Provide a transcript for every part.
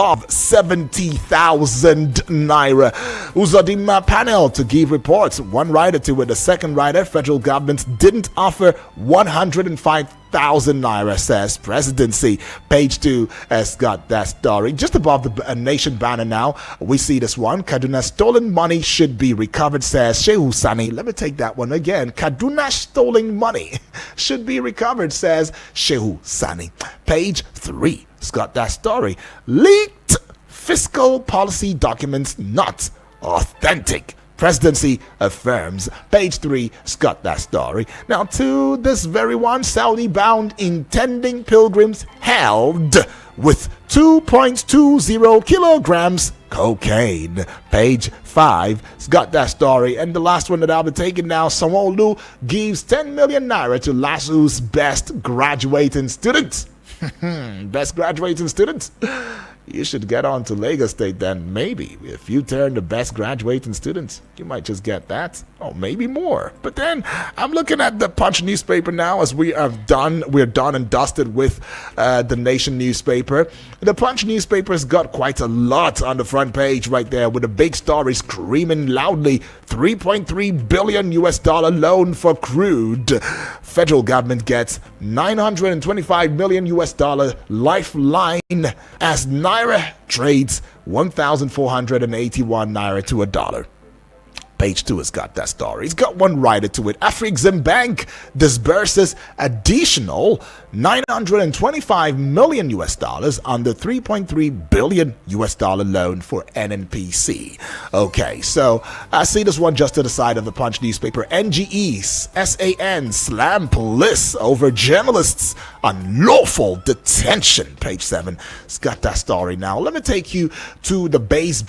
of 70,000 naira. Uzodinma panel to give reports. One writer to it. The second writer, federal government didn't offer 105,000 naira, says presidency. Page 2 has got that story. Just above the nation banner now, we see this one. Kaduna stolen money should be recovered, says Shehu Sani. Let me take that one again. Kaduna stolen money should be recovered, says Shehu Sani. Page 3. It's got that story. Leaked fiscal policy documents not authentic. Presidency affirms. Page 3, it's got that story. Now to this very one, Saudi-bound intending pilgrims held with 2.20 kilograms cocaine. Page 5, it's got that story. And the last one that I'll be taking now, Sanwo-Olu gives 10 million naira to LASU's best graduating students. Best graduating students? You should get on to Lagos State then. Maybe if you turn the best graduating students, you might just get that, or maybe more. But then I'm looking at the Punch newspaper now, as we're done and dusted with the Nation newspaper. The Punch newspaper's got quite a lot on the front page right there, with a big story screaming loudly: 3.3 billion US dollar loan for crude. Federal government gets 925 million US dollar lifeline as Naira trades 1,481 Naira to a dollar. Page 2 has got that story. It's got one writer to it. Afrexim Bank disburses additional 925 million US dollars on the 3.3 billion US dollar loan for NNPC. Okay, so I see this one just to the side of the Punch newspaper. NGE's SAN slam police over journalists' unlawful detention. Page 7. It's got that story. Now let me take you to the base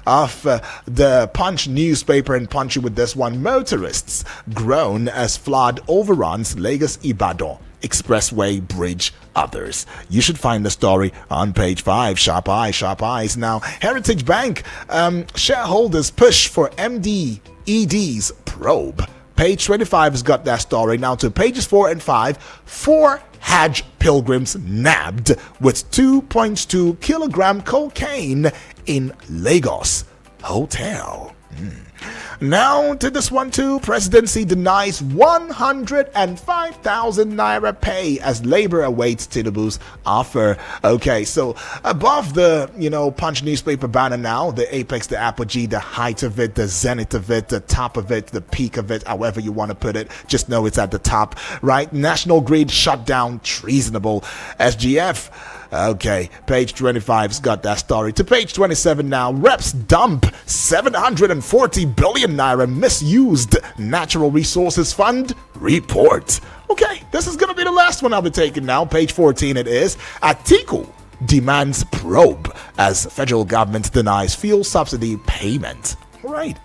of the Punch newspaper and punch you with this one. Motorists groan as flood overruns Lagos Ibadan Expressway Bridge. Others. You should find the story on page 5. Sharp eyes. Now, Heritage Bank shareholders push for MD-ED's probe. Page 25 has got that story. Now to pages 4 and 5. 4 Hajj pilgrims nabbed with 2.2 kilogram cocaine in Lagos hotel. Now to this one too. Presidency denies 105,000 naira pay as labor awaits Tinubu's offer. Okay, so above the Punch newspaper banner now, the apex, the apogee, the height of it, the zenith of it, the top of it, the peak of it, however you want to put it, just know it's at the top, right? National Grid shut down treasonable. SGF. Okay, page 25's got that story. To page 27 now. Reps dump 740 billion naira misused natural resources fund report. Okay, this is going to be the last one I'll be taking now. Page 14 it is. Atiku demands probe as federal government denies fuel subsidy payment. All right.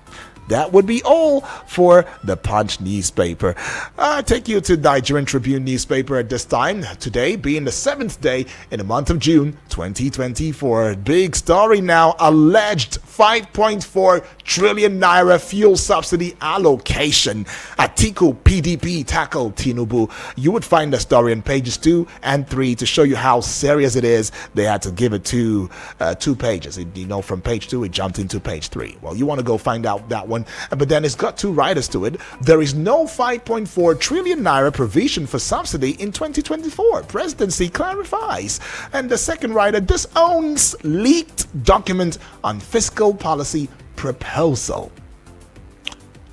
That would be all for the Punch newspaper. I take you to Nigerian Tribune newspaper at this time, today being the 7th day in the month of June 2024. Big story now. Alleged 5.4 trillion naira fuel subsidy allocation. Atiku PDP tackle Tinubu. You would find the story on pages 2 and 3 to show you how serious it is. They had to give it two pages. From page 2 it jumped into page 3. Well, you want to go find out that one. But then it's got 2 writers to it. There is no 5.4 trillion naira provision for subsidy in 2024. Presidency clarifies. And the second writer disowns leaked document on fiscal policy proposal.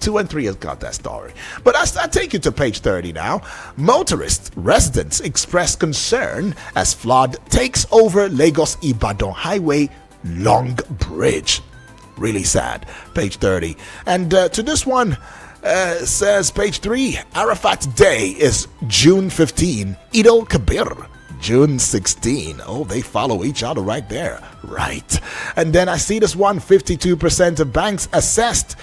2 and 3 has got that story. But I take you to page 30 now. Motorist residents express concern as flood takes over Lagos Ibadan Highway Long Bridge. Really sad. Page 30. And to this one, says page 3, Arafat Day is June 15. Eid al-Kabir, June 16. Oh, they follow each other right there. Right. And then I see this one, 52% of banks assessed.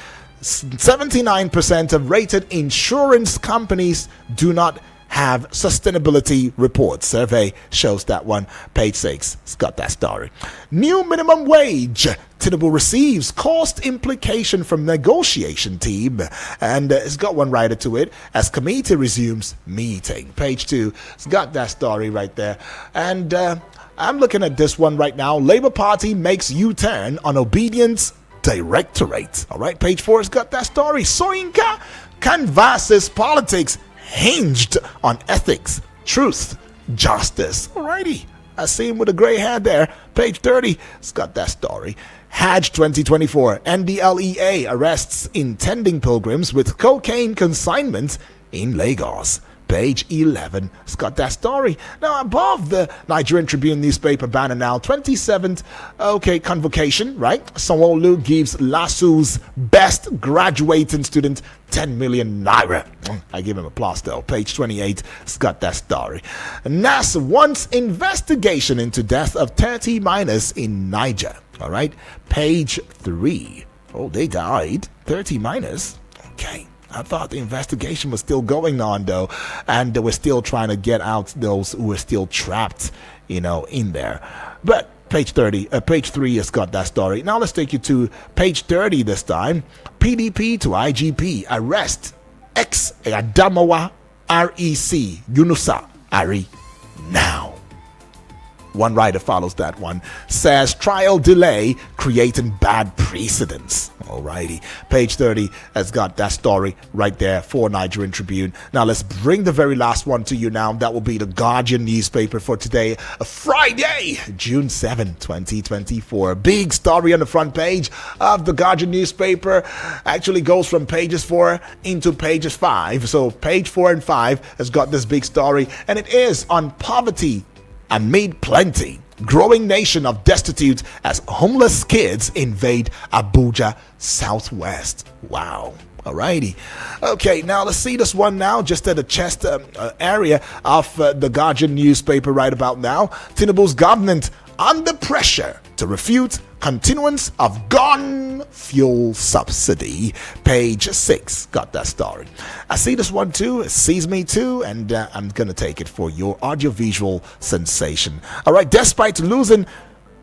79% of rated insurance companies do not have sustainability reports. Survey shows that one. Page 6. It's got that story. New minimum wage. Tinubu receives cost implication from negotiation team. And it's got one writer to it as committee resumes meeting. Page 2. It's got that story right there. And I'm looking at this one right now. Labour Party makes U-turn on obedience directorate. All right, page 4 has got that story. Soyinka canvasses politics hinged on ethics, truth, justice. Alrighty, I see him with a gray hair there. Page 30 has got that story. Hajj 2024, NDLEA arrests intending pilgrims with cocaine consignment in Lagos. Page 11 has got that story. Now, above the Nigerian Tribune newspaper banner now, 27th, convocation, right? Sanwo-Olu gives LASU's best graduating student 10 million naira. I give him applause though. Page 28 has got that story. NAS wants investigation into death of 30 miners in Niger. All right. Page 3. Oh, they died. 30 miners. Okay. I thought the investigation was still going on, though, and they were still trying to get out those who were still trapped, in there. But page 3 has got that story. Now let's take you to page 30 this time. PDP to IGP arrest ex-Adamawa REC Yunusa Ari now. One writer follows that one, says trial delay creating bad precedents. Alrighty. Page 30 has got that story right there for Nigerian Tribune. Now let's bring the very last one to you now. That will be the Guardian newspaper for today, Friday, June 7, 2024. Big story on the front page of the Guardian newspaper. Actually goes from pages 4 into pages 5. So page 4 and 5 has got this big story, and it is on poverty amid plenty. Growing nation of destitute as homeless kids invade Abuja Southwest. Wow. Alrighty. Okay, now let's see this one now, just at the chest area of the Guardian newspaper right about now. Tinubu's government under pressure to refute continuance of gun fuel subsidy. Page 6 got that story. I see this one too. It sees me too, and I'm gonna take it for your audiovisual sensation. All right, despite losing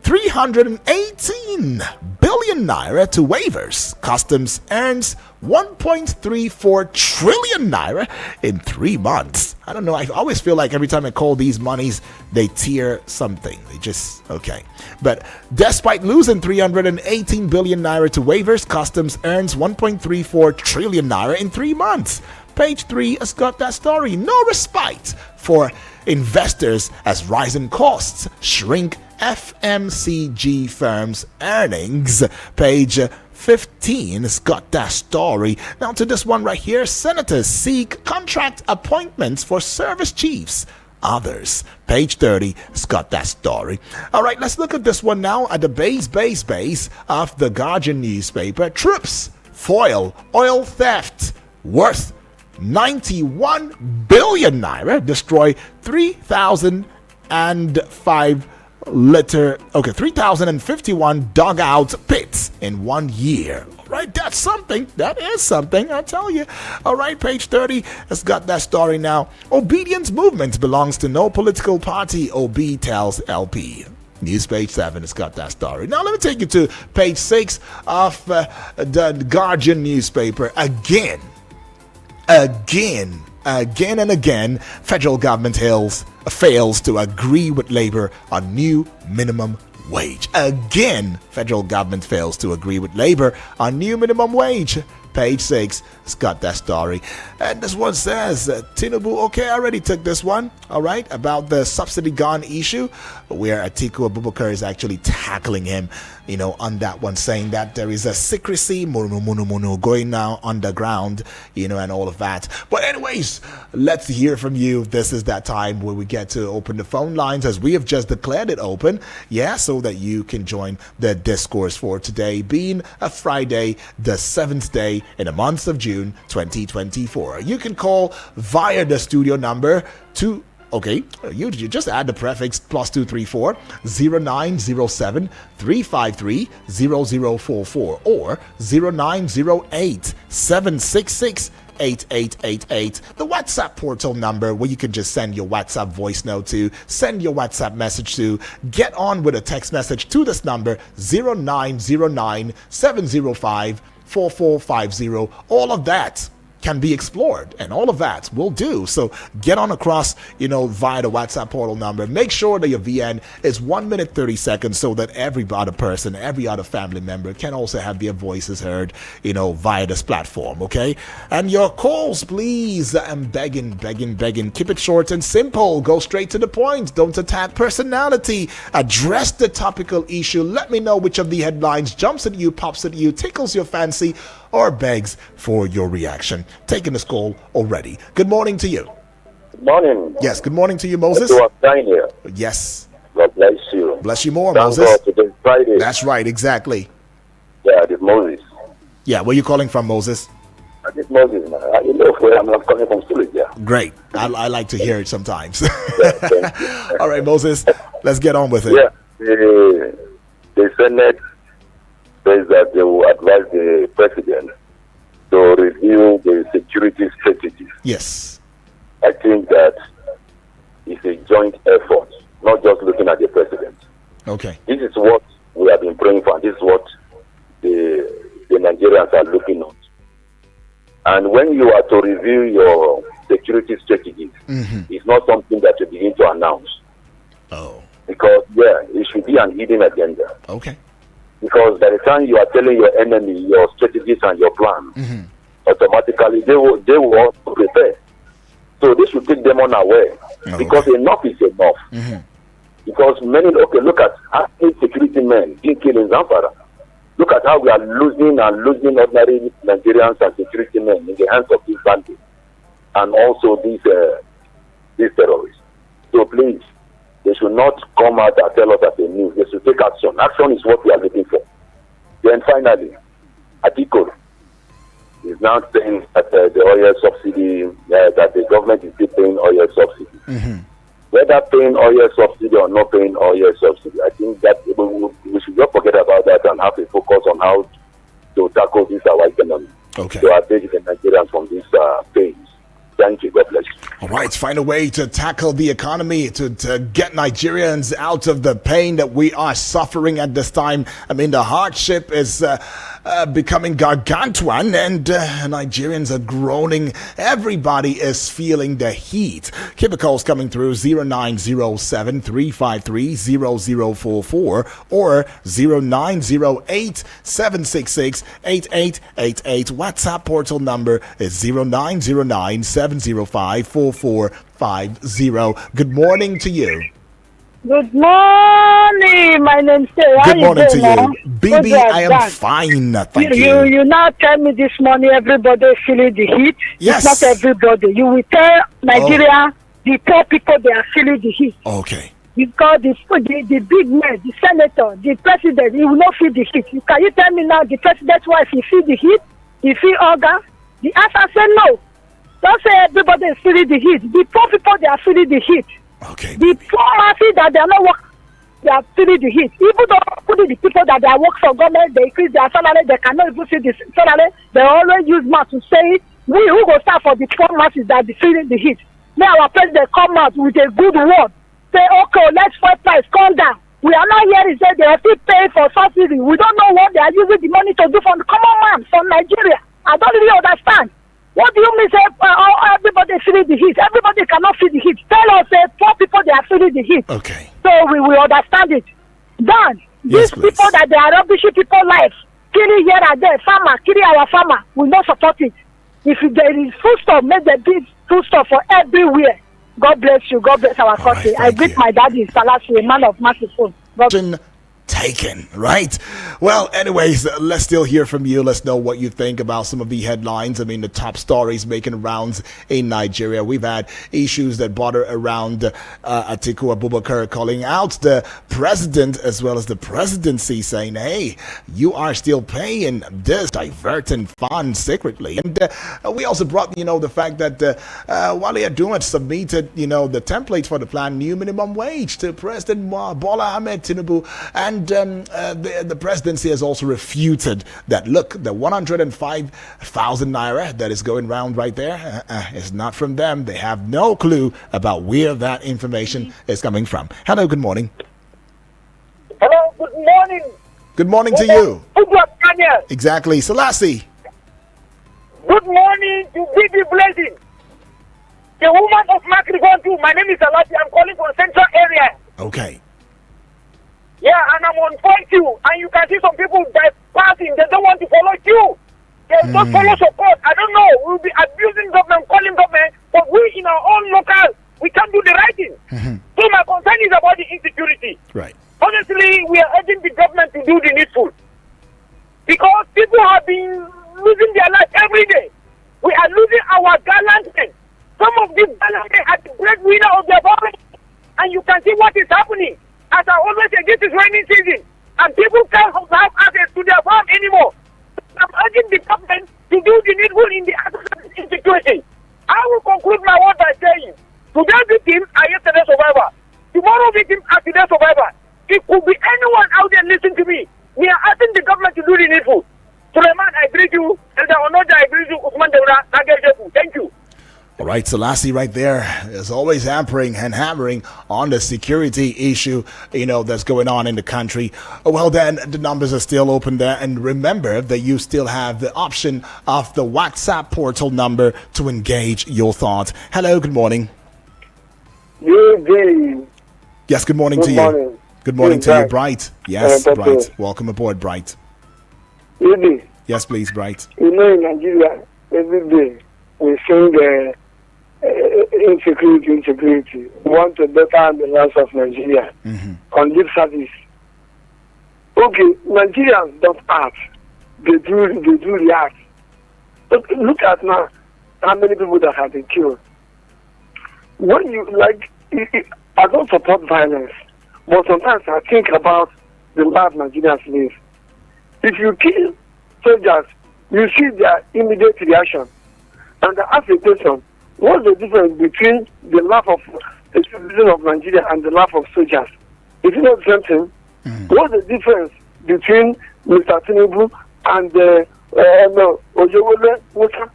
318 billion naira to waivers, Customs earns 1.34 trillion naira in 3 months. I don't know, I always feel like every time I call these monies, they tear something. They just, okay. But despite losing 318 billion naira to waivers, Customs earns 1.34 trillion naira in 3 months. Page 3 has got that story. No respite for investors as rising costs shrink FMCG firms' earnings. Page 15 has got that story. Now to this one right here. Senators seek contract appointments for service chiefs. Others. Page 30 has got that story. All right, let's look at this one now at the base of the Guardian newspaper. Troops foil oil theft worth 91 billion naira, destroy 3,051 dugout pits in 1 year. All right, that's something. That is something, I tell you. All right, page 30 has got that story now. Obedience movement belongs to no political party, OB tells LP. News page 7 has got that story. Now let me take you to page 6 of the Guardian newspaper again. Again and again, federal government fails to agree with Labour on new minimum wage. Again, federal government fails to agree with Labour on new minimum wage. Page 6 has got that story. And this one says, Tinubu, okay, I already took this one, all right, about the subsidy gun issue, where Atiku Abubakar is actually tackling him, on that one, saying that there is a secrecy, going now underground, and all of that. But anyways, let's hear from you. This is that time where we get to open the phone lines, as we have just declared it open, so that you can join the discourse for today, being a Friday, the 7th day in the month of June 2024. You can call via the studio number to you just add the prefix +234 0907 353 0044 or 0908 766 8888, the WhatsApp portal number where you can just send your WhatsApp voice note to, send your WhatsApp message to, get on with a text message to this number 0909 705 4450. All of that can be explored, and all of that will do. So get on across, via the WhatsApp portal number. Make sure that your VN is 1 minute 30 seconds so that every other person, every other family member can also have their voices heard, via this platform, okay? And your calls, please. I'm begging. Keep it short and simple. Go straight to the point. Don't attack personality. Address the topical issue. Let me know which of the headlines jumps at you, pops at you, tickles your fancy, or begs for your reaction. Taking this call already. Good morning to you. Good morning. Yes, good morning to you, Moses. Here. Yes. God bless you. Bless you more, Thank Moses. God, today's Friday. That's right, exactly. Yeah, this Moses. Yeah, where are you calling from, Moses? This Moses, man. You know where I'm coming from, Sulit, yeah. Great. I like to hear it sometimes. Yeah, all right, Moses, let's get on with it. Yeah, the Senate says that they will advise the president to review the security strategies. Yes. I think that it's a joint effort, not just looking at the president. Okay. This is what we have been praying for. This is what the Nigerians are looking at. And when you are to review your security strategies, it's not something that you begin to announce. Oh. Because, it should be an hidden agenda. Okay. Because by the time you are telling your enemy your strategies and your plans, automatically they will also prepare. So this should take them unaware. Because enough is enough. Because look at how many security men being killed in Zamfara. Look at how we are losing ordinary Nigerians and security men in the hands of these bandits and also these terrorists. So please, they should not come out and tell us as a news. They should take action. Action is what we are looking for. Then finally, Atiku is now saying that the oil subsidy, that the government is still paying oil subsidy. Whether paying oil subsidy or not paying oil subsidy, I think that we should not forget about that and have a focus on how to tackle this our economy. Okay. To update the Nigerians from these pains. Thank you. God bless you. All right, find a way to tackle the economy, to get Nigerians out of the pain that we are suffering at this time. I mean, the hardship is becoming gargantuan, and Nigerians are groaning. Everybody is feeling the heat. Keep the calls coming through 0907 353 0044 or 0908 766 8888. WhatsApp portal number is 0909 705 4450. Good morning to you. Good morning. My name's Sarah. Good morning to you. Baby, I am fine. Thank you. You now tell me this morning everybody is feeling the heat. Yes. It's not everybody. You will tell Nigeria, the poor people, they are feeling the heat. Okay. Because the big man, the senator, the president, he will not feel the heat. Can you tell me now the president's wife, he feel the heat? He feel organ? The answer say no. Don't say everybody is feeling the heat. The poor people, they are feeling the heat. Okay. The poor masses that they are not working, they are feeling the heat. Even though the people that they work for government, they increase their salary, they cannot even see the salary. They always use mouth to say it. We who go start for the poor masses that are feeling the heat. Now our president come out with a good word. Say, okay, let's fight price, calm down. We are not hearing say they are still paying for subsidy. We don't know what they are using the money to do for the common man from Nigeria. I don't really understand. What do you mean say everybody is feeling the heat? Everybody cannot feel the heat. Tell us poor people they are feeling the heat. Okay. So we will understand it. Then Yes, these people that they are rubbishing people's lives, killing here and there, farmer, killing our farmer, we not support it. If there is food stuff, make the big food stuff for everywhere. God bless you. God bless our country. right, I greet you. my daddy, Salassi, a man of merciful. God Taken, right? Well, anyways, let's still hear from you. Let's know what you think about some of the headlines. I mean, the top stories making rounds in Nigeria. We've had issues that border around Atiku Abubakar calling out the president as well as the presidency, saying, hey, you are still paying this diverting fund secretly. And we also brought, the fact that Wale Adumat submitted, the template for the planned new minimum wage to President Bola Ahmed Tinubu. And the presidency has also refuted that, look, the 105,000 naira that is going around right there is not from them. They have no clue about where that information is coming from. Hello, good morning. Hello, good morning. Good morning to you. Good morning. Exactly. Selassie. Good morning to big blessing. The woman of Macrigon too. My name is Alati. I'm calling from Central area. Okay. Yeah, and I'm on point you. And you can see some people bypassing. They don't want to follow you. They don't follow support. I don't know. We'll be abusing government, calling government, but we in our own local, we can't do the right thing. So my concern is about the insecurity. Right. Honestly, we are urging the government to do the needful. Because people have been losing their life every day. We are losing our gallant men. Some of these gallant men are the breadwinner of their family. And you can see what is happening. As I always say, this is raining season. And people can't have access to their farm anymore. I'm urging the government to do the needful in the insecurity. I will conclude my word by saying, today's victim are yesterday's survivor. Tomorrow's victim are today's survivor. It could be anyone out there listening to me. We are asking the government to do the needful. Suleiman, I greet you. Elder Onoja, I greet you. Usman Deura, Nagejefu. Thank you. All right, Selassie right there is always hammering on the security issue, that's going on in the country. Well, then the numbers are still open there. And remember that you still have the option of the WhatsApp portal number to engage your thoughts. Hello, good morning. Yes, good morning to you. Good morning to you, Bright. Yes, Bright. Welcome aboard, Bright. Yes, please, Bright. In Nigeria, every day we sing insecurity. We want to better the lives of Nigeria on lip service. Okay, Nigerians don't act. They do react. But look at now how many people that have been killed. When you I don't support violence, but sometimes I think about the life Nigerians live. If you kill soldiers, you see their immediate reaction. And I ask a question, what's the difference between the life of the citizen of Nigeria and the life of soldiers? Is it not the same thing? What's the difference between Mr. Tinubu and Ojewole Musa?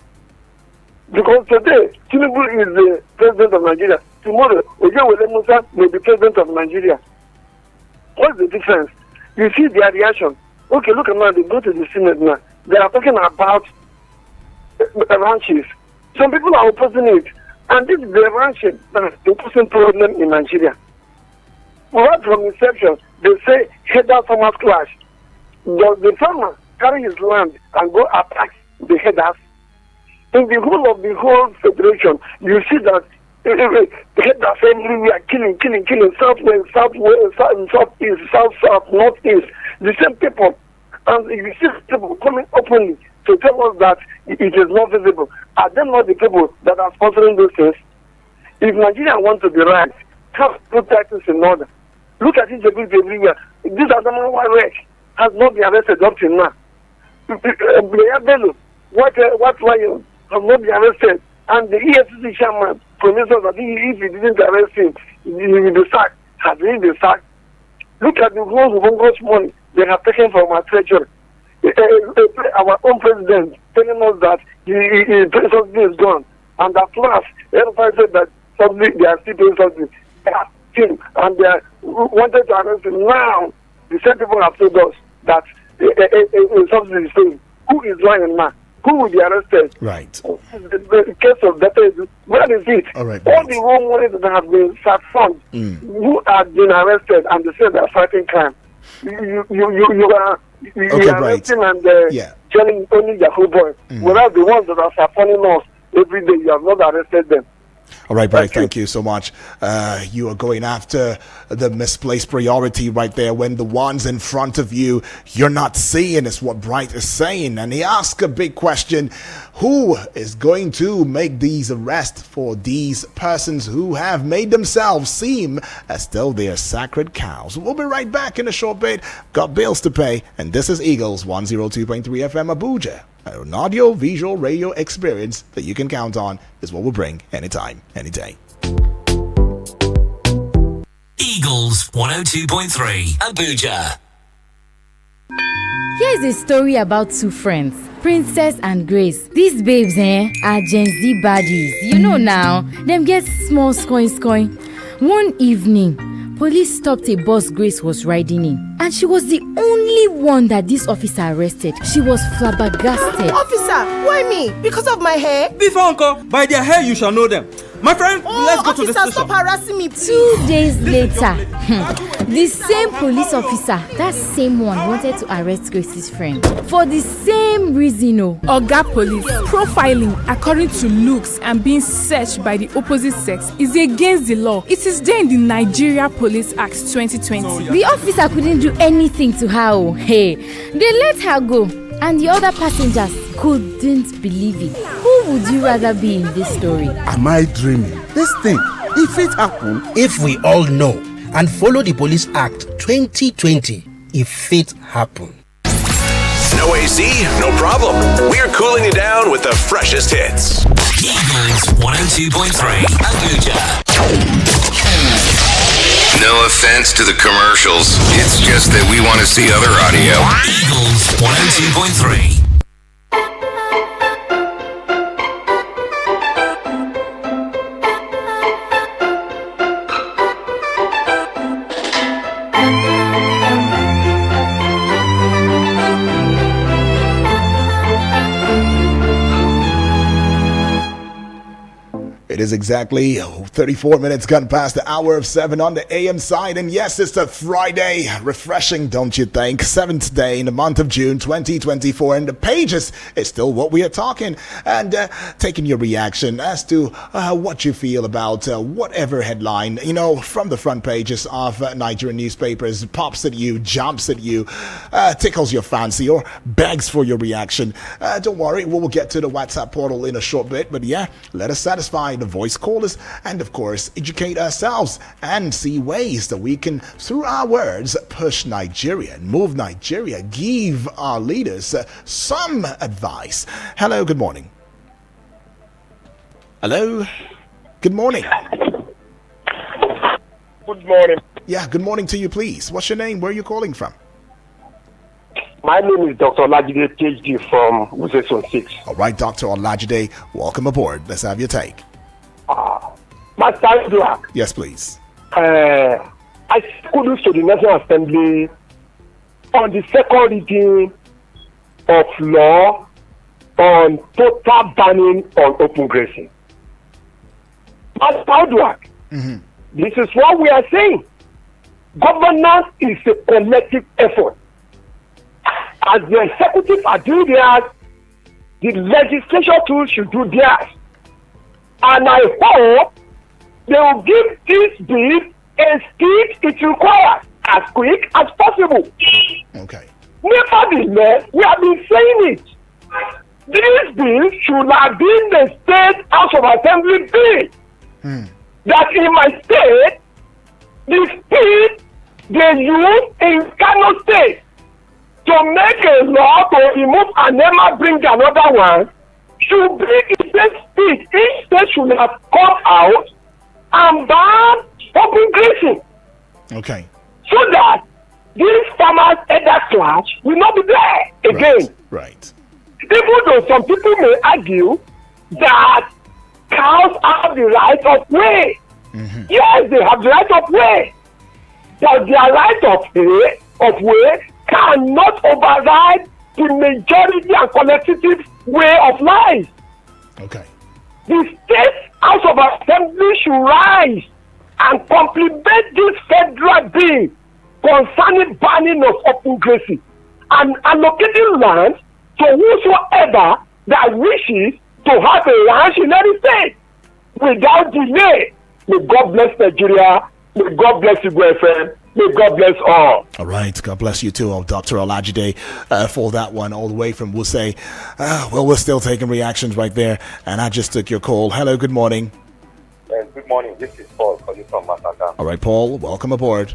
Because today, Tinubu is the president of Nigeria. Tomorrow, Ojewole Musa may be president of Nigeria. What's the difference? You see their reaction. Okay, look at now, they go to the Senate now. They are talking about ranches. Some people are opposing it. And this is the ranches that is the opposing problem in Nigeria. Right from inception, they say header farmers clash. The farmer carry his land and go attack the headers. In the whole federation, you see that the headers everywhere killing, southwest, southeast, south, northeast. The same people. And you see people coming openly to tell us that it is not visible. Are they not the people that are sponsoring those things? If Nigeria want to be right, have put taxes in order. Look at insecurity everywhere. This Adamawa wreck has not been arrested up till now. Blair Bello, what lion has not been arrested, and the EFCC chairman promised us that if he didn't arrest him, he will be sacked. Has he been sacked? Look at the gross money they have taken from our treasury. Our own president telling us that his subsidy is gone. And at last, everybody said that they are still paying subsidy. They asked him and they wanted to arrest him. Now, the same people have told us that subsidy is paying. Who is lying now? Who will be arrested? Right. The case of data, where is it? All right, all the wrong money that have been sat from, who have been arrested and they say they are fighting crime. You are arresting and telling only Yahoo boys, whereas the ones that are sampling us every day, you have not arrested them. All right, Bright, thank you so much. You are going after the misplaced priority right there when the ones in front of you you're not seeing is what Bright is saying. And he asked a big question: who is going to make these arrests for these persons who have made themselves seem as though they are sacred cows? We'll be right back in a short bit. Got bills to pay, and this is Eagles 102.3 FM Abuja. An audio visual radio experience that you can count on is what we'll bring anytime, any day. Eagles 102.3 Abuja. Here's a story about two friends, Princess and Grace. These babes are Gen Z baddies. You know now, them get small scoin. One evening, police stopped a bus Grace was riding in, and she was the only one that this officer arrested. She was flabbergasted. Officer, Officer, why me? Because of my hair? Before uncle, by their hair you shall know them. My friend, let's go to the station. Stop harassing me. 2 days later, the same police officer, that same one, wanted to arrest Grace's friend for the same reason. Oga Police, profiling according to looks and being searched by the opposite sex is against the law. It is there in the Nigeria Police Act 2020. The officer couldn't do anything to her. Hey, they let her go, and the other passengers couldn't believe it. Who would you rather be in this story? Am I dreaming? This thing, if it happen, if we all know and follow the Police Act 2020, if it happen. No AC? No problem. We're cooling you down with the freshest hits. Eagles 102.3 Abuja. No offense to the commercials. It's just that we want to see other audio. Eagles 102.3. It is exactly 34 minutes gone past the hour of 7 on the AM side. And yes, it's a Friday. Refreshing, don't you think? 7th day in the month of June 2024. And the pages is still what we are talking. And taking your reaction as to what you feel about whatever headline, from the front pages of Nigerian newspapers pops at you, jumps at you, tickles your fancy or begs for your reaction. Don't worry, we will get to the WhatsApp portal in a short bit. But yeah, let us satisfy the voice callers and of course educate ourselves and see ways that we can, through our words, push Nigeria and move Nigeria, give our leaders some advice. Hello, good morning. Hello, good morning. Good morning. Yeah, good morning to you, please. What's your name? Where are you calling from? My name is Dr. Olajide, PhD from Wuse Zone 6. All right, Dr. Olajide, welcome aboard. Let's have your take. Master Edward. Yes, please. I scheduled to the National Assembly on the second reading of law on total banning on open grazing. Master Edward, this is what we are saying. Governance is a collective effort. As the executive are doing theirs, the legislature too should do theirs. And I hope they will give this bill a speed it requires as quick as possible. Okay. Nevertheless, we have been saying it. This bill should have been the State House of Assembly bill. That in my state, the speed they use in Kano State to make a law to remove and never bring another one should be the same speed. Each state should have come out and ban open grazing. Okay. So that these farmers elder class will not be there again. Right. Even though some people may argue that cows have the right of way. Yes, they have the right of way. But their right of way cannot override the majority and collective way of life. Okay. The State House of Assembly should rise and complement this federal bill concerning banning of open grazing and allocating land to whosoever that wishes to have a ranch in any state without delay. May God bless Nigeria. May God bless you, FM. May God bless all. All right. God bless you too, Dr. Olajide, for that one all the way from Wuse. Well, we're still taking reactions right there. And I just took your call. Hello. Good morning. Good morning. This is Paul calling from Masaka. All right, Paul. Welcome aboard.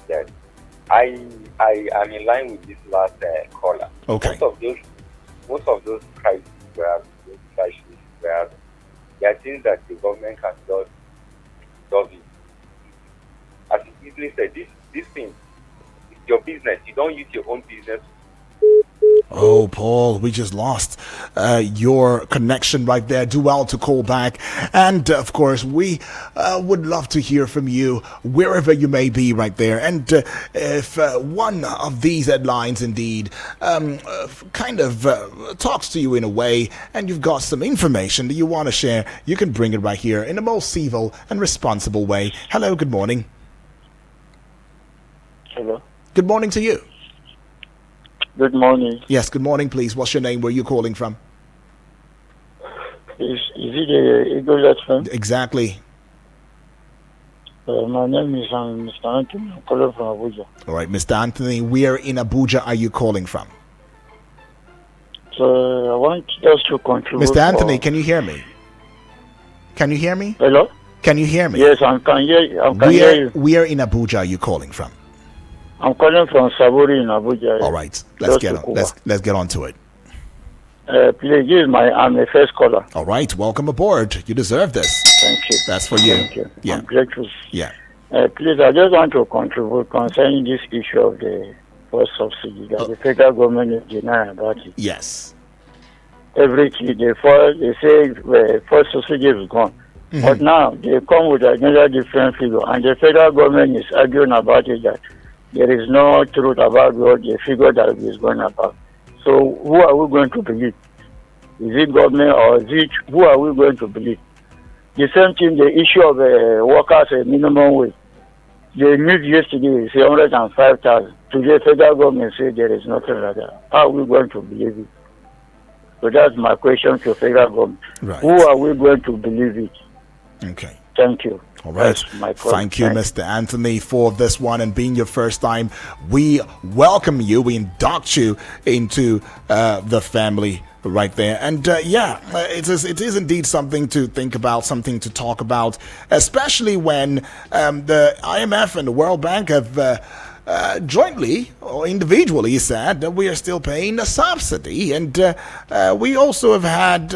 Yes. I am in line with this last caller. Okay. Most of those crises where there are things that the government can just solve it. As you easily said, this thing is your business. You don't use your own business. Oh, Paul, we just lost your connection right there. Do well to call back. And of course, we would love to hear from you wherever you may be right there. And if one of these headlines indeed kind of talks to you in a way, and you've got some information that you want to share, you can bring it right here in the most civil and responsible way. Hello, good morning. Hello. Good morning to you. Good morning. Yes, good morning, please. What's your name? Where are you calling from? Is it the Eagle FM? Exactly. My name is Mr. Anthony. I'm calling from Abuja. All right, Mr. Anthony, where in Abuja are you calling from? So I want us to contribute. Mr. Anthony, can you hear me? Can you hear me? Hello? Can you hear me? Yes, I can hear you. Where in Abuja are you calling from? I'm calling from Saburi in Abuja. All right, let's get on to it. Please, I'm a first caller. All right, welcome aboard. You deserve this. Thank you. That's for you. Thank you. Yeah. I'm grateful. Yeah. Please, I just want to contribute concerning this issue of the first subsidy that the federal government is denying about it. Yes. Everything they say first subsidy is gone. Mm-hmm. But now they come with another different figure, and the federal government is arguing about it that there is no truth about what the figure that is going about. So who are we going to believe? Is it government or is it who are we going to believe? The same thing, the issue of workers minimum wage. The news yesterday is 105,000. Today, federal government said there is nothing like that. How are we going to believe it? So that's my question to federal government. Right. Who are we going to believe it? Okay. Thank you. All right. Thank you, Mr. Anthony, for this one and being your first time. We welcome you. We induct you into the family right there. And it is indeed something to think about, something to talk about, especially when the IMF and the World Bank have jointly or individually said that we are still paying a subsidy. And we also have had,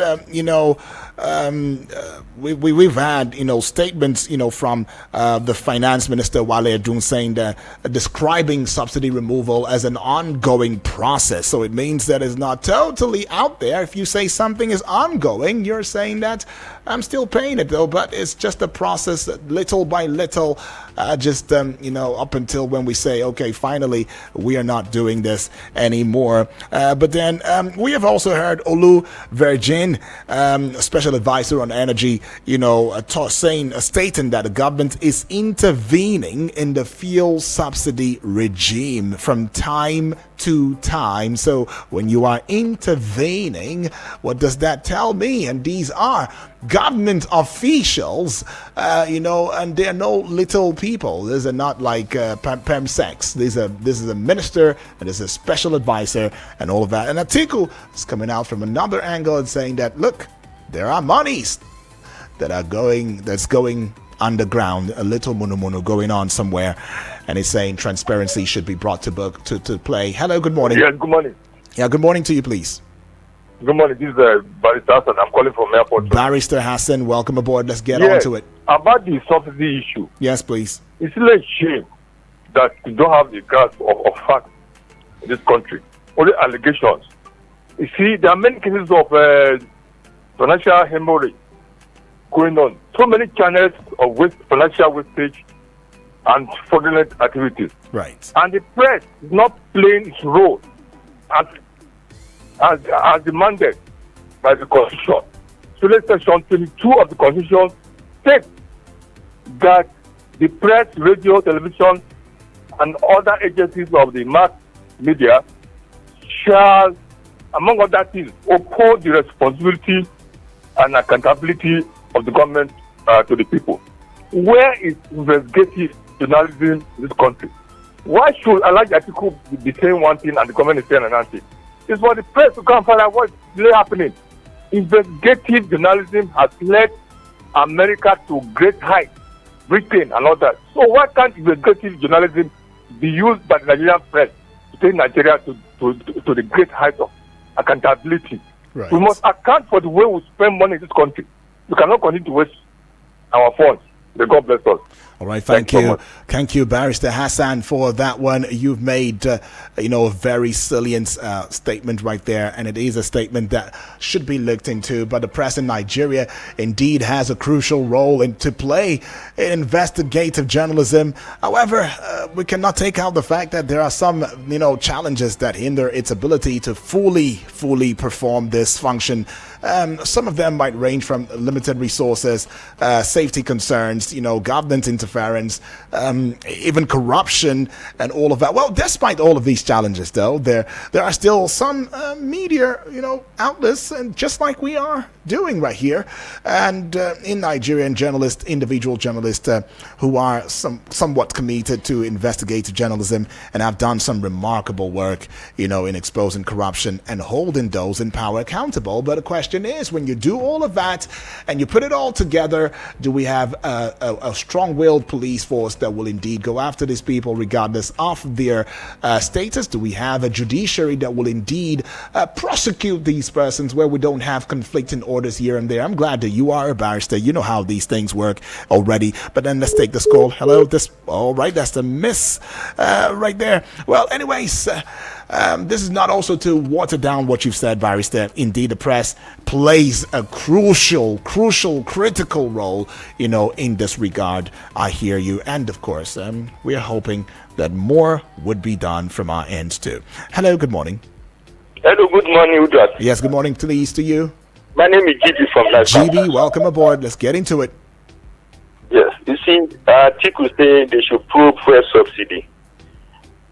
we've had, statements, from the finance minister Wale Edun saying that describing subsidy removal as an ongoing process. So it means that it's not totally out there. If you say something is ongoing, you're saying that I'm still paying it though, but it's just a process little by little, up until when we say, okay, finally, we are not doing this anymore. But then we have also heard Olu Virgin, special advisor on energy, stating that the government is intervening in the fuel subsidy regime from time to time. So when you are intervening, what does that tell me? And these are government officials, and they're no little people. These are not like PEMSEX. This is a minister and there's a special advisor and all of that. And Atiku is coming out from another angle and saying that, look, there are monies that's going underground, a little munu going on somewhere, and he's saying transparency should be brought to play. Hello, good morning. Yes, good morning. Yeah, good morning to you, please. Good morning. This is Barrister Hassan. I'm calling from airport. Barrister Hassan, welcome aboard. Let's get on to it. About the subsidy issue. Yes, please. It's really a shame that we don't have the grasp of facts in this country. Only allegations. You see, there are many cases of financial hemorrhage going on. So many channels of financial wastage and fraudulent activities. Right. And the press is not playing its role as demanded by the Constitution. So Section 22 of the Constitution states that the press, radio, television, and other agencies of the mass media shall, among other things, uphold the responsibility and accountability of the government to the people. Where is investigative journalism in this country? Why should Alhaji Atiku be saying one thing and the government is saying another thing? It's for the press to come find out what's really happening. Investigative journalism has led America to great heights, Britain and others. So why can't investigative journalism be used by the Nigerian press to take Nigeria to the great height of accountability? Right. We must account for the way we spend money in this country. We cannot continue to waste our funds. May God bless us. All right, thank you. Thank you, Barrister Hassan, for that one. You've made, a very salient statement right there, and it is a statement that should be looked into. But the press in Nigeria indeed has a crucial role to play in investigative journalism. However, we cannot take out the fact that there are some, challenges that hinder its ability to fully perform this function. Some of them might range from limited resources, safety concerns, government interference, even corruption and all of that. Well, despite all of these challenges, though, there are still some media, outlets, and just like we are doing right here, and in Nigerian journalists, individual journalists who are somewhat committed to investigative journalism and have done some remarkable work, in exposing corruption and holding those in power accountable. But the question is, when you do all of that and you put it all together, do we have a strong-willed police force that will indeed go after these people regardless of their status? Do we have a judiciary that will indeed prosecute these persons where we don't have conflicting orders here and there? I'm glad that you are a barrister. You know how these things work already. But then let's take this call. Hello, all right, that's the miss right there. Well, anyways, this is not also to water down what you've said, Barrister. Indeed, the press plays a critical role, in this regard. I hear you. And of course, we are hoping that more would be done from our ends too. Hello, good morning. Hello, good morning, Udrat. Yes, good morning, please, to you. My name is GB from Nigeria. GB, welcome aboard. Let's get into it. Yes, you see, Atiku say they should prove fuel subsidy.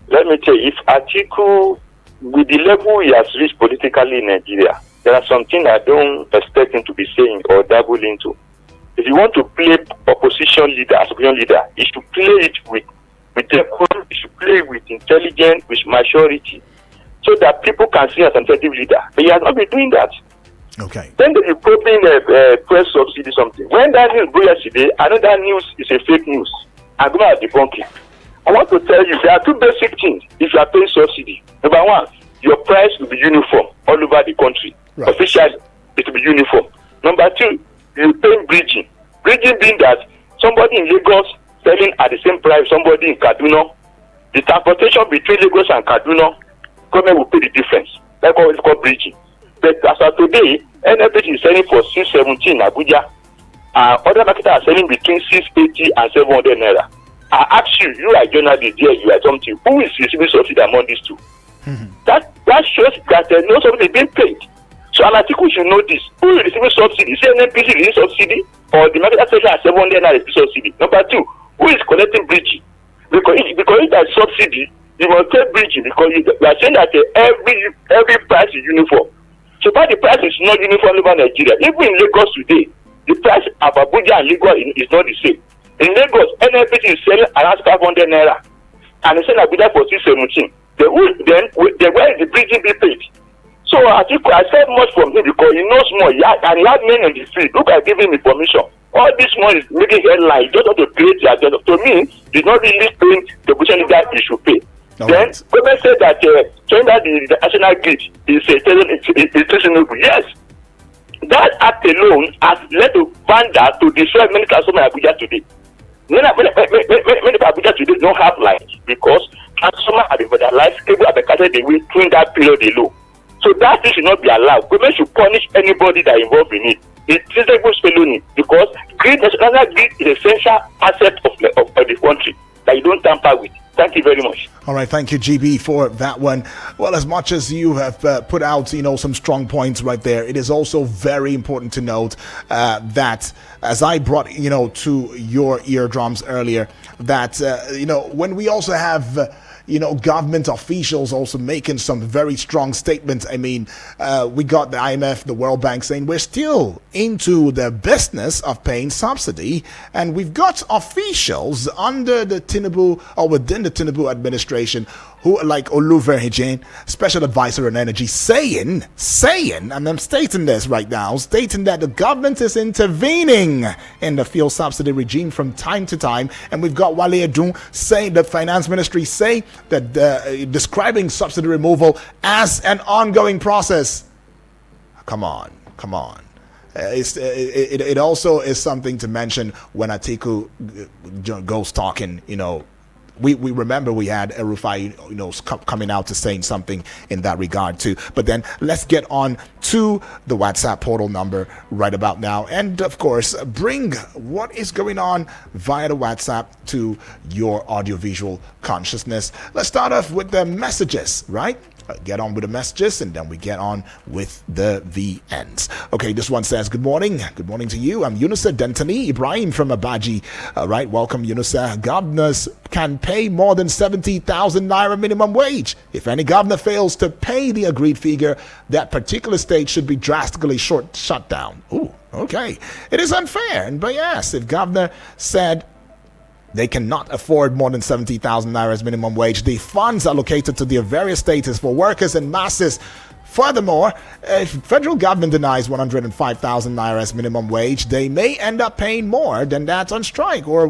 Let me tell you, if Atiku, with the level he has reached politically in Nigeria, there are some things I don't expect him to be saying or dabble into. If you want to play opposition leader, he should play it with decorum, he should play with intelligence, with maturity, so that people can see as an effective leader. But he has not been doing that. Okay. Then they probing press subsidy something. When that news broke yesterday, I know that news is a fake news. I'm going to debunk it. I want to tell you, there are two basic things if you are paying subsidy. Number one, your price will be uniform all over the country. Right. Officially, it will be uniform. Number two, you pay bridging. Bridging being that somebody in Lagos selling at the same price somebody in Kaduna, the transportation between Lagos and Kaduna, government will pay the difference. That's what it's called bridging. But as of today, NFH is selling for 617 in Abuja. Other marketers are selling between 680 and 700 naira. I ask you, you are a journalist here, you are something. Who is receiving subsidy among these two? Mm-hmm. That shows that no subsidy is being paid. So Atiku should know this. Who is receiving subsidy? Is it NNPC receiving subsidy? Or the market section at 700 naira receiving subsidy? Number two, who is collecting bridging? Because if there's subsidy, you must pay bridging because you are saying that every price is uniform. So far the price is not uniform over Nigeria. Even in Lagos today, the price of Abuja and Lagos is not the same. In Lagos, NNPC is selling around 500 naira, and they sell Abuja for 617. Then where is the bridging be paid? So I think I said much from him because he knows more. And he had men in the field. Look at giving information. All this money is making headlines. Just want to create the agenda. To me, it's not really paying the position that he should pay. Then government said that showing that the national grid is reasonable. Yes, that act alone has led to Banda to destroy many transformers in Abuja today. Many Abuja today don't have lines because transformers have been vandalized, cable have been carted away during that period alone. So that thing should not be allowed. Government should punish anybody that is involved in it. It's treasonable felony because national grid is an essential asset of the country that you don't tamper with. Thank you very much. All right, thank you, GB, for that one. Well, as much as you have put out, some strong points right there, it is also very important to note that, as I brought, to your eardrums earlier, that, when we also have government officials also making some very strong statements. I mean, we got the IMF, the World Bank saying we're still into the business of paying subsidy. And we've got officials under the Tinubu or within the Tinubu administration who, like Oluverhijen, special advisor on energy, saying, and I'm stating this right now, stating that the government is intervening in the fuel subsidy regime from time to time. And we've got Wale Edun saying, the finance ministry say that describing subsidy removal as an ongoing process. Come on. it also is something to mention when Atiku goes talking, we remember we had El-Rufai, coming out to saying something in that regard too. But then let's get on to the WhatsApp portal number right about now, and of course bring what is going on via the WhatsApp to your audiovisual consciousness. Let's start off with the messages, right? Get on with the messages, and then we get on with the VNs. Okay, this one says, good morning to you. I'm Yunusa Dentani Ibrahim from Abaji. All right, welcome Yunusa. Governors can pay more than 70,000 naira minimum wage. If any governor fails to pay the agreed figure, that particular state should be drastically shut down. Ooh, okay. It is unfair, but yes, if governor said they cannot afford more than 70,000 naira as minimum wage, the funds allocated to their various states is for workers and masses. Furthermore, if federal government denies 105,000 naira as minimum wage, they may end up paying more than that on strike, or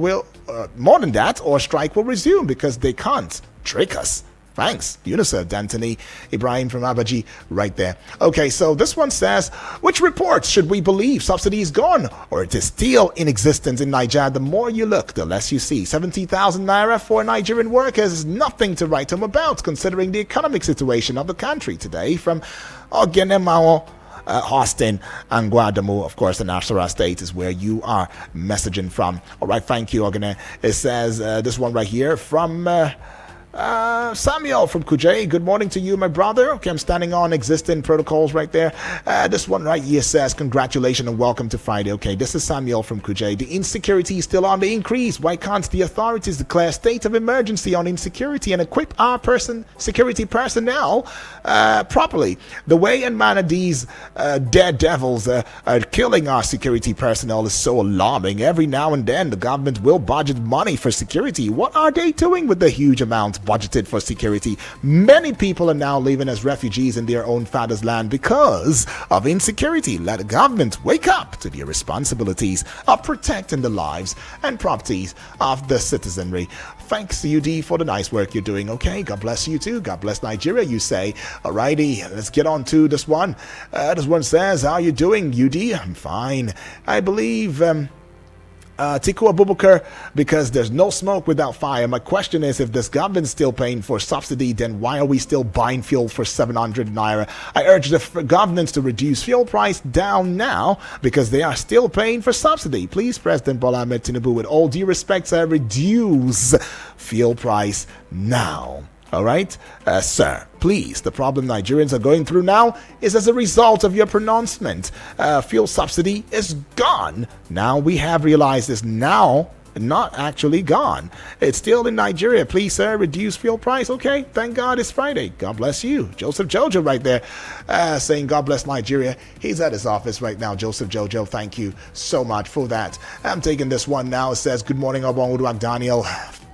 more than that, or strike will resume because they can't trick us. Thanks, Yunusa Dantani Ibrahim from Abaji right there. Okay, so this one says, which reports should we believe? Subsidy is gone, or it is still in existence in Nigeria? The more you look, the less you see. 70,000 naira for Nigerian workers is nothing to write home about, considering the economic situation of the country today. From Ogenemao, Austin and Guadamu, of course, the Nasarawa state is where you are messaging from. All right, thank you, Ogene. It says this one right here from Samuel from Kujay. Good morning to you, my brother. Okay, I'm standing on existing protocols right there. This one right here says, congratulations and welcome to Friday. Okay, this is Samuel from Kujay. The insecurity is still on the increase. Why can't the authorities declare state of emergency on insecurity and equip our security personnel properly? The way and manner these daredevils are killing our security personnel is so alarming. Every now and then the government will budget money for security. What are they doing with the huge amount budgeted for security? Many people are now living as refugees in their own father's land because of insecurity. Let the government wake up to their responsibilities of protecting the lives and properties of the citizenry. Thanks, UD, for the nice work you're doing. Okay, God bless you too. God bless Nigeria, you say. Alrighty, let's get on to this one. This one says, how are you doing, UD? I'm fine. I believe Tiku Abubakar, because there's no smoke without fire. My question is, if this government's still paying for subsidy, then why are we still buying fuel for 700 naira? I urge the governments to reduce fuel price down now because they are still paying for subsidy. Please, President Bola Ahmed Tinubu, with all due respect, sir, reduce fuel price now. All right, sir, please. The problem Nigerians are going through now is as a result of your pronouncement. Fuel subsidy is gone. Now we have realized it's now not actually gone. It's still in Nigeria. Please, sir, reduce fuel price. Okay, thank God it's Friday. God bless you. Joseph Jojo right there saying God bless Nigeria. He's at his office right now. Joseph Jojo, thank you so much for that. I'm taking this one now. It says, good morning, Obon Uduak Daniel.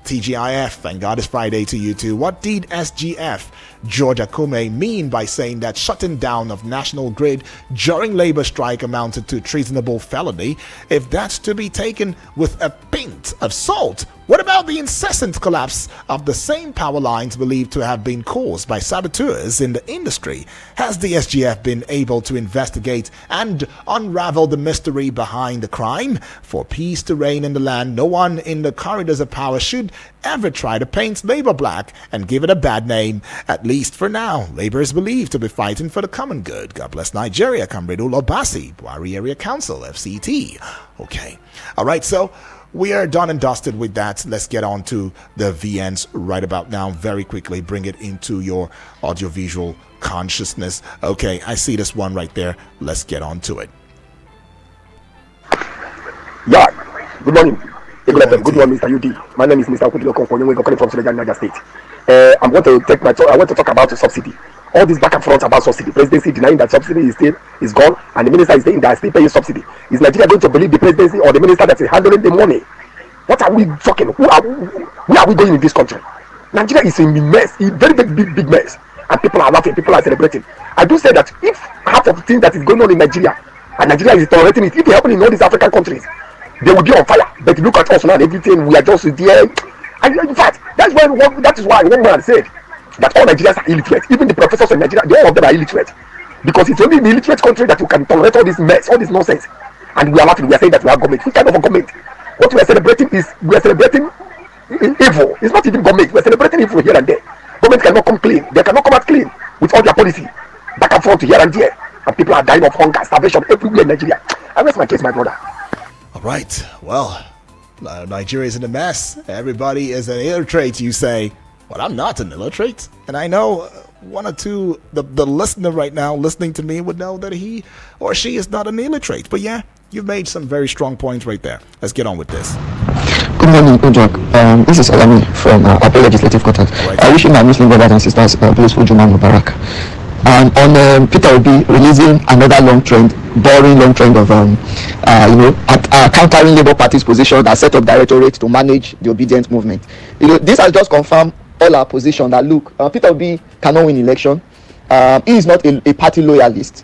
TGIF, thank God it's Friday to you too. What did SGF George Akume mean by saying that shutting down of National Grid during labor strike amounted to treasonable felony? If that's to be taken with a pint of salt, what about the incessant collapse of the same power lines believed to have been caused by saboteurs in the industry? Has the SGF been able to investigate and unravel the mystery behind the crime? For peace to reign in the land, no one in the corridors of power should ever try to paint labor black and give it a bad name. At least for now, labor is believed to be fighting for the common good. God bless Nigeria. Comrade Olobasi, Buhari Area Council, FCT. Okay. All right, so we are done and dusted with that. Let's get on to the VNs right about now. Very quickly, bring it into your audiovisual consciousness. Okay, I see this one right there. Let's get on to it. Yeah, good morning. Good morning, Mr. UD. My name is Mr. Okudilo Konkonyo, calling from Suleja, Niger State. I want to talk about the subsidy. All this back and forth about subsidy. Presidency denying that subsidy is gone, and the minister is saying that still paying subsidy. Is Nigeria going to believe the presidency or the minister that is handling the money? What are we talking? Where are we going in this country? Nigeria is in a mess, a very big mess, and people are laughing, people are celebrating. I do say that if half of the things that is going on in Nigeria, and Nigeria is tolerating it, if it happen in all these African countries, they will be on fire. But look at us now, everything we are just there. And in fact, that is why one man said that all Nigerians are illiterate. Even the professors in Nigeria, all of them are illiterate. because it's only in the illiterate country that you can tolerate all this mess, all this nonsense. And we are laughing, we are saying that we are government. Which kind of a government? What we are celebrating is, we are celebrating evil. It's not even government, we are celebrating evil here and there. Government cannot come clean, they cannot come out clean with all their policy. Back and forth here and there. And people are dying of hunger, starvation everywhere in Nigeria. I rest my case, my brother. All right, well, Nigeria is in a mess. Everybody is an illiterate, you say. Well, I'm not an illiterate. And I know one or two, the listener right now listening to me would know that he or she is not an illiterate. But yeah, you've made some very strong points right there. Let's get on with this. Good morning, Ujok. This is Alami from Apple Legislative Quarters. Right. I wish my Muslim brothers and sisters blissful Juma Mubarak. And on Peter Obi releasing another boring long trend of countering Labour Party's position that set up directorate to manage the obedient movement. This has just confirmed all our position that look, Peter Obi cannot win election. He is not a party loyalist.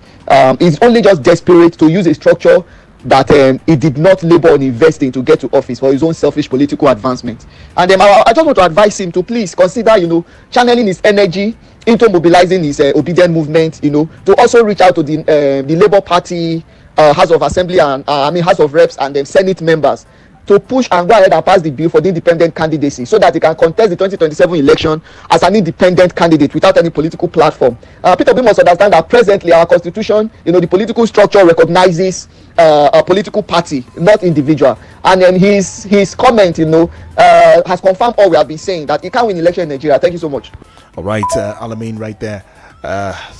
He's only just desperate to use a structure that he did not labor on investing to get to office for his own selfish political advancement. And I just want to advise him to please consider, channeling his energy into mobilizing his obedient movement, to also reach out to the Labour Party, House of Assembly and House of Reps and Senate members to push and go ahead and pass the bill for the independent candidacy so that he can contest the 2027 election as an independent candidate without any political platform. Peter Obi must understand that presently our constitution, the political structure recognizes a political party, not individual. And then his comment, has confirmed all we have been saying, that he can't win election in Nigeria. Thank you so much. All right, Alamin right there,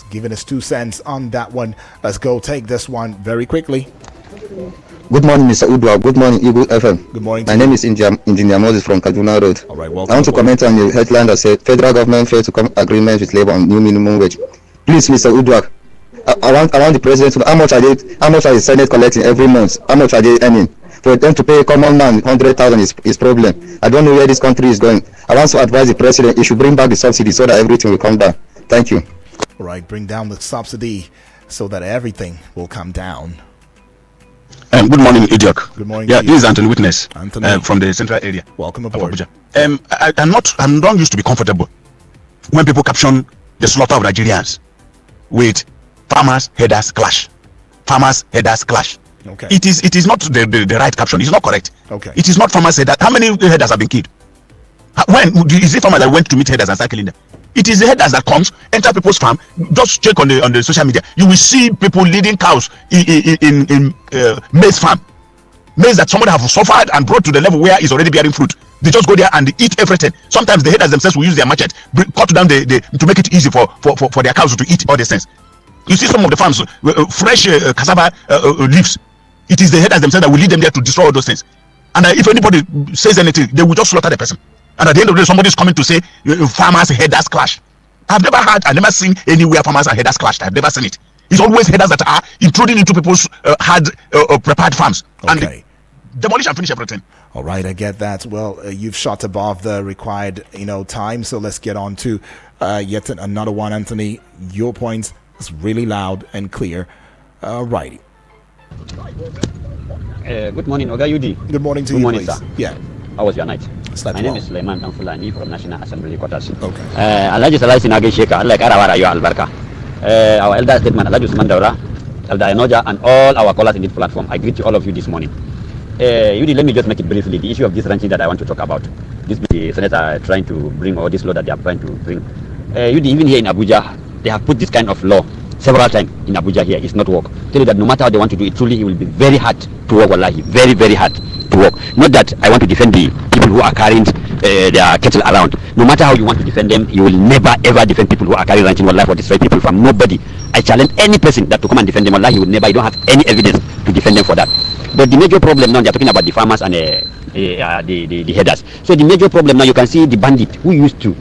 giving us 2 cents on that one. Let's go take this one very quickly. Good morning, Mr. Udwa. Good morning, Eagle FM. Good morning. My name is Engineer Moses from Kaduna Road. All right, welcome. I want to comment on the headline that said federal government failed to come agreement with Labour on new minimum wage. Please, Mr. Udwa, I want the president to know how much are the Senate collecting every month? How much are they earning? For them to pay a common man 100,000 is problem. I don't know where this country is going. I want to advise the president he should bring back the subsidy so that everything will come down. Thank you. All right, bring down the subsidy so that everything will come down. Good morning, Idiok. Good morning. Yeah, this is Anthony Witness Anthony. From the central area. Welcome aboard. I'm not used to be comfortable when people caption the slaughter of Nigerians with farmers headers clash. Farmers headers clash. Okay. It is not the right caption. It's not correct. Okay. It is not farmers headers. How many headers have been killed? When is it farmers that went to meet headers and start killing them? It is the headers that comes, enter people's farm. Just check on the social media. You will see people leading cows in maize farm. Maize that somebody have suffered and brought to the level where it's already bearing fruit. They just go there and they eat everything. Sometimes the headers themselves will use their machete, cut down to make it easy for their cows to eat all these things. You see some of the farms, fresh cassava leaves. It is the headers themselves that will lead them there to destroy all those things. And if anybody says anything, they will just slaughter the person. And at the end of the day, somebody is coming to say farmers headers clash. I've never seen anywhere farmers and headers clashed. I've never seen it. It's always headers that are intruding into people's hard prepared farms. Okay. And demolish and finish everything. All right, I get that. Well, you've shot above the required time, so let's get on to yet another one, Anthony. Your point is really loud and clear. Righty. Good morning, Oga Yudi. Good morning to you, please. Sir. Yeah. How was your night? Slept My well. name is Sulaiman Tanfulani from National Assembly Quarters. Okay. Alhaji Salasi Nage Sheka, Allah Karawara Yo Albarka. Our elder statesman, Alhaji Usman Daura, Elder Enoja, and all our callers in this platform. I greet all of you this morning. Yudi, let me just make it briefly. The issue of this ranching that I want to talk about. This the Senate are trying to bring, or this law that they are trying to bring. Yudi, even here in Abuja, they have put this kind of law several times in Abuja here. It's not work. Tell you that no matter how they want to do it, truly it will be very hard to work, wallahi. Very, very hard to work. Not that I want to defend the people who are carrying their cattle around. No matter how you want to defend them, you will never ever defend people who are carrying ranching wallahi or destroy people from nobody. I challenge any person that to come and defend them wallahi, you will never. You don't have any evidence to defend them for that. But the major problem now, they're talking about the farmers and the headers. So the major problem now, you can see the bandit who used to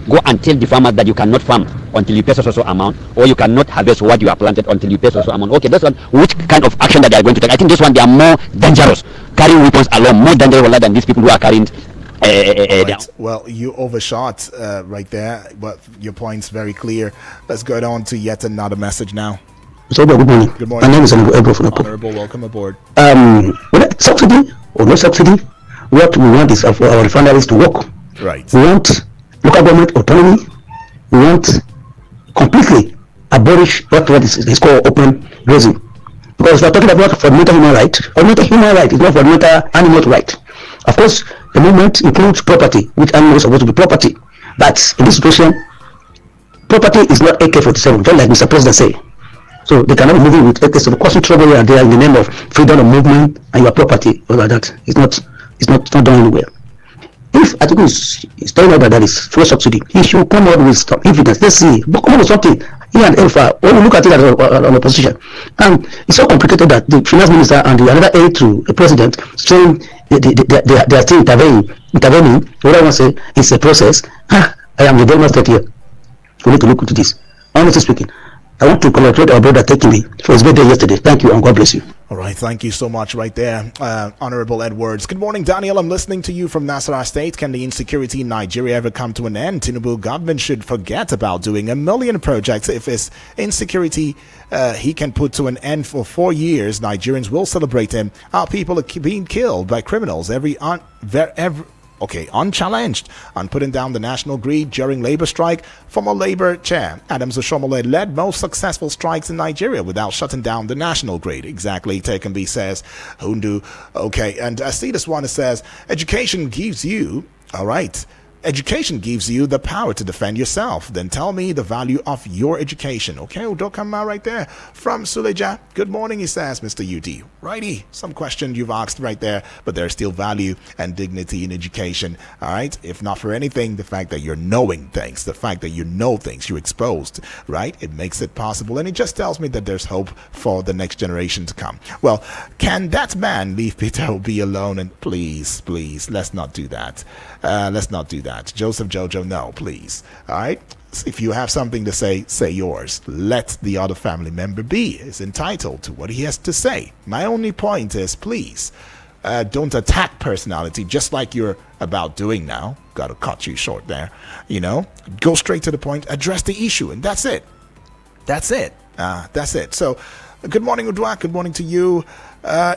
go and tell the farmers that you cannot farm until you pay so amount, or you cannot harvest what you have planted until you pay so amount. Okay, that's one. Which kind of action that they are going to take? I think this one, they are more dangerous, carrying weapons alone, more dangerous than these people who are carrying. Right. Well, you overshot right there, but your point's very clear. Let's go on to yet another message now. So, good morning. Good morning. My name is Honorable from Honorable, welcome aboard. Subsidy or no subsidy, what we want is for our refineries to work. Right. We want local government autonomy. We want completely abolish what is called open grazing. Because we are talking about fundamental human right. Fundamental human right is not fundamental animal right. Of course, the movement includes property, which animals are supposed to be property. But in this situation, property is not AK-47, just like Mr. President say. So they cannot be moving with AK-47, causing trouble here and there in the name of freedom of movement and your property, all like that. It's not done anywhere. If Atiku is telling us that there is fuel subsidy, he should come out with some evidence. Let's see. But come on with something. He and Elfa, when we look at it as an opposition, and it's so complicated that the finance minister and the another aide to the president saying they are still intervening. What I want to say is a process. I am the very much here. We need to look into this. Honestly speaking, I want to congratulate our brother Tekimi for his birthday yesterday. Thank you and God bless you. All right, thank you so much right there, Honorable Edwards. Good morning, Daniel. I'm listening to you from Nasarawa State. Can the insecurity in Nigeria ever come to an end? Tinubu government should forget about doing 1 million projects. If it's insecurity he can put to an end for 4 years, Nigerians will celebrate him. Our people are being killed by criminals unchallenged on putting down the national grid during labor strike. Former labor chair Adams Oshomole led most successful strikes in Nigeria without shutting down the national grid. Exactly, Tekenbi says. Hundu. Okay, and I see this one that says, education gives you, all right, education gives you the power to defend yourself. Then tell me the value of your education. Okay, Udokama right there from Suleja. Good morning, he says, Mr. UD. Righty, some question you've asked right there, but there's still value and dignity in education. All right, if not for anything, the fact that you're knowing things, the fact that you know things, you're exposed, right? It makes it possible, and it just tells me that there's hope for the next generation to come. Well, can that man leave Peter Obi alone? And please, let's not do that. Let's not do that. Joseph Jojo, no, please. All right. If you have something to say yours. Let the other family member be. He's entitled to what he has to say. My only point is, please, don't attack personality just like you're about doing now. Got to cut you short there. Go straight to the point, address the issue, and that's it. That's it. So, good morning, Udwa. Good morning to you.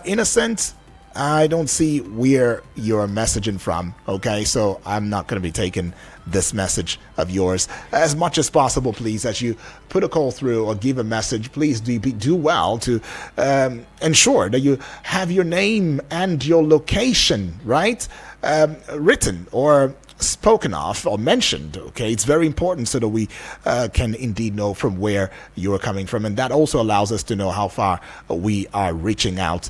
Innocent, I don't see where you're messaging from, okay? So I'm not going to be taking this message of yours. As much as possible, please, as you put a call through or give a message, please do well to ensure that you have your name and your location, right, written or spoken of or mentioned. Okay, it's very important so that we can indeed know from where you're coming from, and that also allows us to know how far we are reaching out,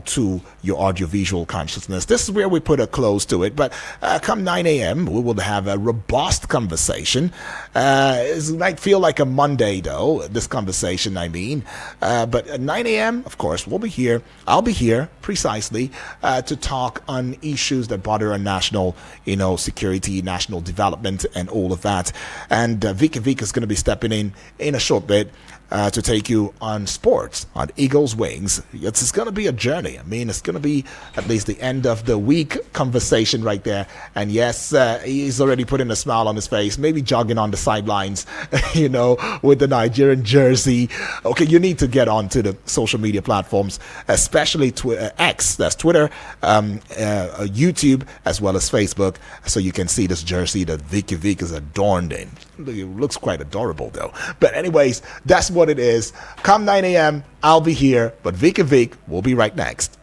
to your audiovisual consciousness. This is where we put a close to it, but come 9 a.m. we will have a robust conversation. It might feel like a Monday though, this conversation, but at 9 a.m. of course we'll be here. I'll be here precisely to talk on issues that bother our national security, national development, and all of that. And Vika is going to be stepping in a short bit to take you on sports on Eagles Wings. It's going to be a journey. It's going to be at least the end of the week conversation right there. And yes, he's already putting a smile on his face, maybe jogging on the sidelines, with the Nigerian jersey. Okay, you need to get onto the social media platforms, especially X, that's Twitter, YouTube, as well as Facebook, so you can see this jersey that Vika is adorned in. It looks quite adorable though. But anyways, that's what it is. Come 9 a.m., I'll be here, but Vika will be right next.